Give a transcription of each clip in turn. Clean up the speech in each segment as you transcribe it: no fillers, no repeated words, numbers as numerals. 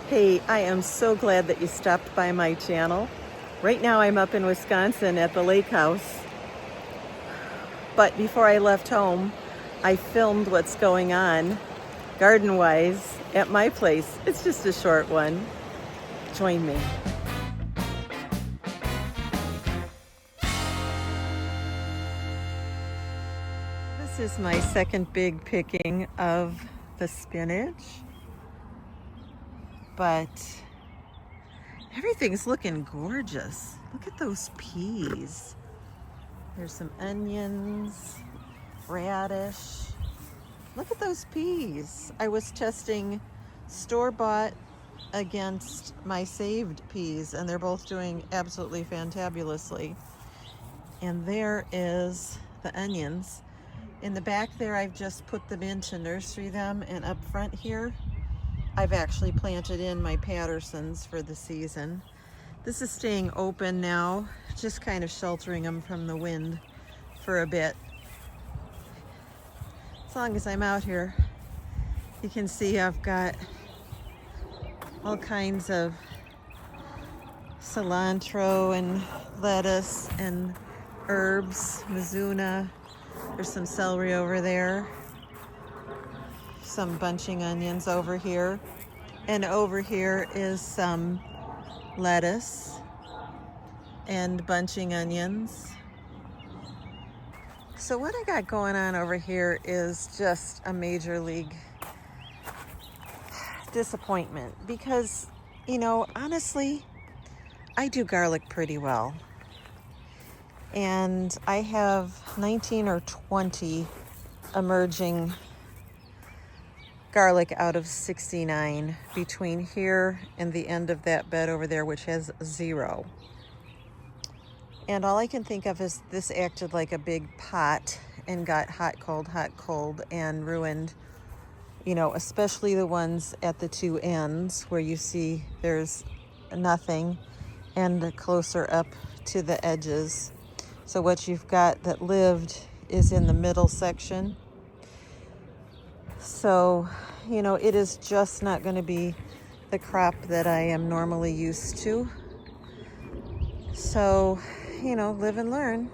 Hey, I am so glad that you stopped by my channel. Right now I'm up in Wisconsin at the lake house. But before I left home, I filmed what's going on garden-wise at my place. It's just a short one. Join me. This is my second big picking of the spinach. But everything's looking gorgeous. Look at those peas. There's some onions, radish. Look at those peas. I was testing store-bought against my saved peas, and they're both doing absolutely fantabulously. And there is the onions. In the back there, I've just put them in to nursery them, and up front here, I've actually planted in my Pattersons for the season. This is staying open now, just kind of sheltering them from the wind for a bit. As long as I'm out here, you can see I've got all kinds of cilantro and lettuce and herbs, mizuna. There's some celery over there, some bunching onions over here, and over here is some lettuce and bunching onions. So what I got going on over here is just a major league disappointment because, you know, honestly, I do garlic pretty well. And I have 19 or 20 emerging garlic out of 69 between here and the end of that bed over there, which has 0. And all I can think of is this acted like a big pot and got hot, cold, and ruined, you know, especially the ones at the two ends where you see there's nothing, and closer up to the edges. So what you've got that lived is in the middle section. So, you know, it is just not going to be the crop that I am normally used to. So, you know, live and learn.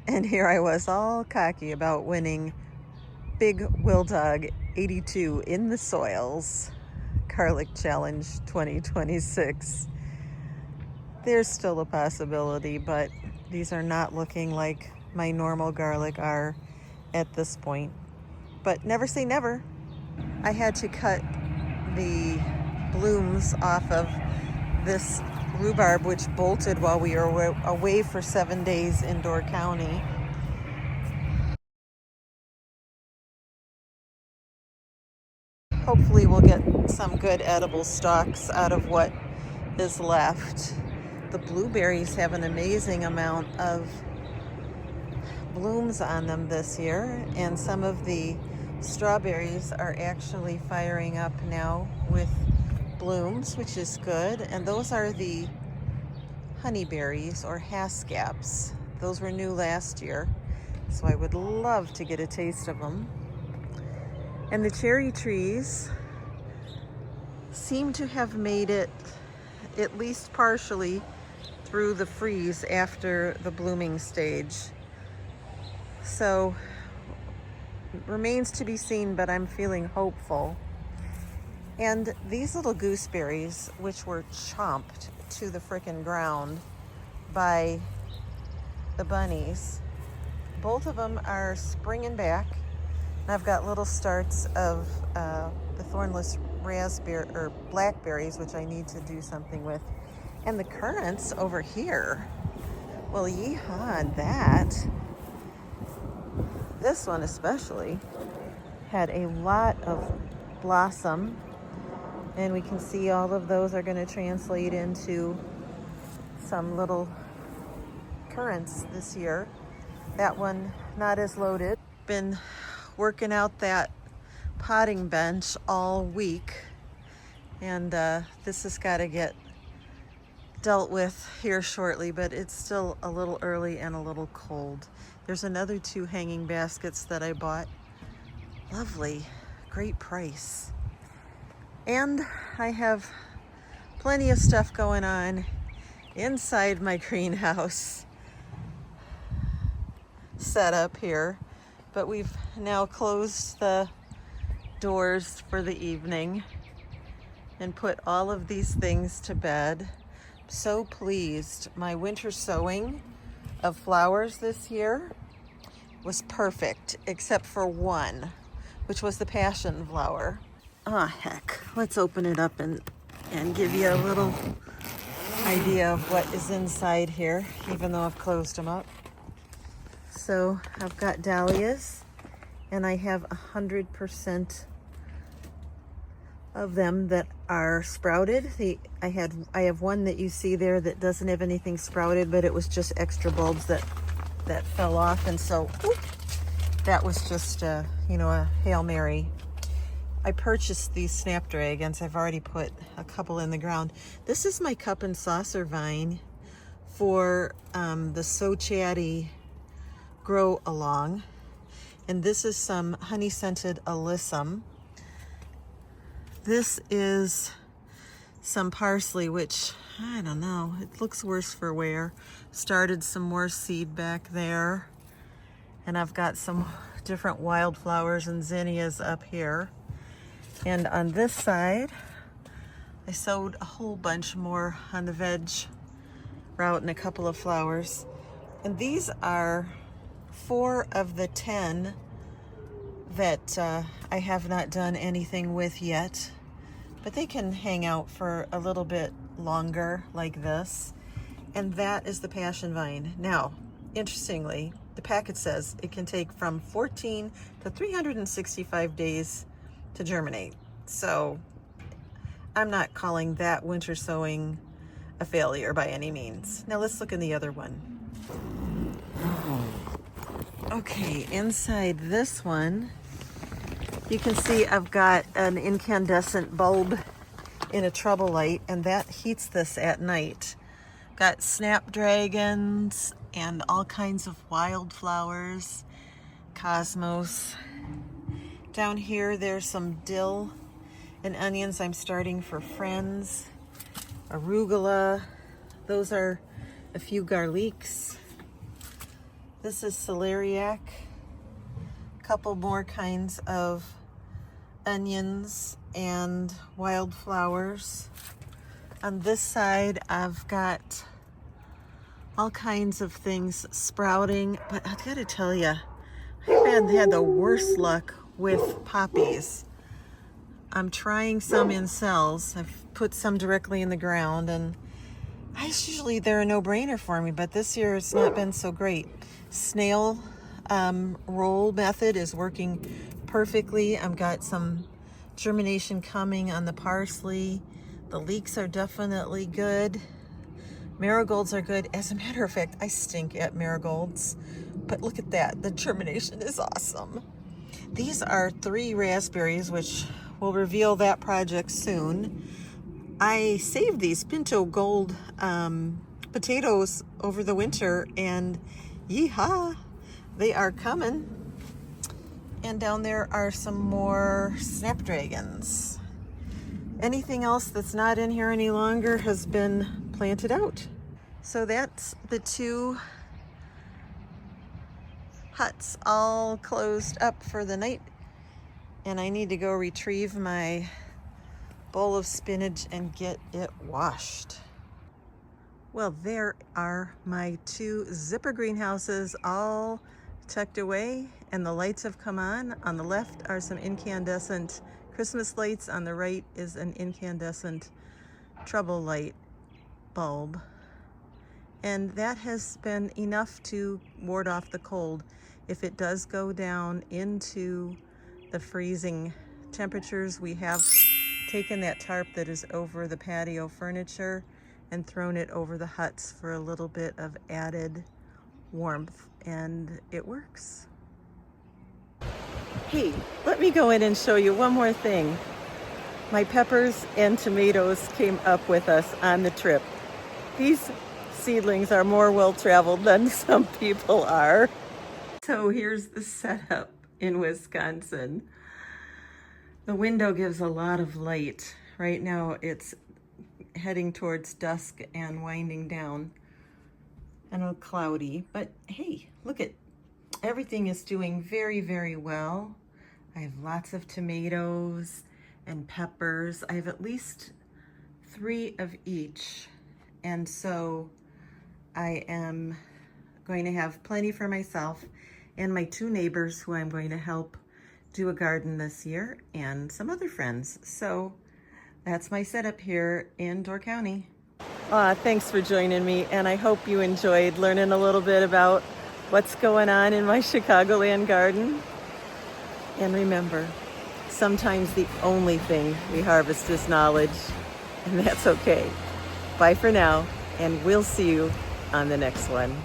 And here I was all cocky about winning Big Will Dog 82 in the Soils Garlic Challenge 2026. There's still a possibility, but these are not looking like my normal garlic are at this point. But never say never. I had to cut the blooms off of this rhubarb, which bolted while we were away for 7 days in Door County. Hopefully we'll get some good edible stalks out of what is left. The blueberries have an amazing amount of blooms on them this year, and some of the strawberries are actually firing up now with blooms, which is good. And those are the honeyberries or haskaps. Those were new last year, so I would love to get a taste of them. And the cherry trees seem to have made it at least partially through the freeze after the blooming stage. So remains to be seen, but I'm feeling hopeful. And these little gooseberries, which were chomped to the frickin' ground by the bunnies, both of them are springing back. And I've got little starts of the thornless raspberry or blackberries, which I need to do something with. And the currants over here, well, yeehaw on that. This one especially had a lot of blossom, and we can see all of those are going to translate into some little currants this year. That one not as loaded. Been working out that potting bench all week, and this has got to get dealt with here shortly, but it's still a little early and a little cold. There's another 2 hanging baskets that I bought. Lovely, great price. And I have plenty of stuff going on inside my greenhouse setup here, but we've now closed the doors for the evening and put all of these things to bed. So pleased. My winter sowing of flowers this year was perfect, except for one, which was the passion flower. Ah, heck. Let's open it up and give you a little idea of what is inside here, even though I've closed them up. So I've got dahlias, and I have 100% of them that are sprouted. I have one that you see there that doesn't have anything sprouted, but it was just extra bulbs that fell off, and so that was just a Hail Mary. I purchased these snapdragons. I've already put a couple in the ground. This is my cup and saucer vine for the So Chatty grow along, and this is some honey scented alyssum. This is some parsley, which I don't know, it looks worse for wear. Started some more seed back there, and I've got some different wildflowers and zinnias up here. And on this side, I sowed a whole bunch more on the veg route and a couple of flowers. And these are 4 of the 10 that I have not done anything with yet, but they can hang out for a little bit longer like this. And that is the passion vine. Now, interestingly, the packet says it can take from 14 to 365 days to germinate. So I'm not calling that winter sowing a failure by any means. Now let's look in the other one. Okay, inside this one, you can see I've got an incandescent bulb in a trouble light, and that heats this at night. Got snapdragons and all kinds of wildflowers, cosmos. Down here, there's some dill and onions I'm starting for friends. Arugula. Those are a few garlics. This is celeriac. A couple more kinds of onions and wildflowers. On this side, I've got all kinds of things sprouting, but I've got to tell you, I've had the worst luck with poppies. I'm trying some in cells. I've put some directly in the ground, and usually they're a no-brainer for me, but this year it's not been so great. Snail roll method is working perfectly. I've got some germination coming on the parsley. The leeks are definitely good. Marigolds are good. As a matter of fact, I stink at marigolds, but look at that. The germination is awesome. These are 3 raspberries, which will reveal that project soon. I saved these Pinto Gold potatoes over the winter, and yeehaw, they are coming. And down there are some more snapdragons. Anything else that's not in here any longer has been planted out. So that's the 2 huts all closed up for the night, and I need to go retrieve my bowl of spinach and get it washed. Well, there are my 2 zipper greenhouses all tucked away, and the lights have come on. On the left are some incandescent Christmas lights. On the right is an incandescent trouble light bulb. And that has been enough to ward off the cold. If it does go down into the freezing temperatures, we have taken that tarp that is over the patio furniture and thrown it over the huts for a little bit of added warmth, and it works. Hey, let me go in and show you one more thing. My peppers and tomatoes came up with us on the trip. These seedlings are more well-traveled than some people are. So here's the setup in Wisconsin. The window gives a lot of light. Right now it's heading towards dusk and winding down and a little cloudy, but hey, look at, everything is doing very, very well. I have lots of tomatoes and peppers. I have at least 3 of each. And so I am going to have plenty for myself and my 2 neighbors who I'm going to help do a garden this year, and some other friends. So that's my setup here in Door County. Thanks for joining me, and I hope you enjoyed learning a little bit about what's going on in my Chicagoland garden. And remember, sometimes the only thing we harvest is knowledge, and that's okay. Bye for now, and we'll see you on the next one.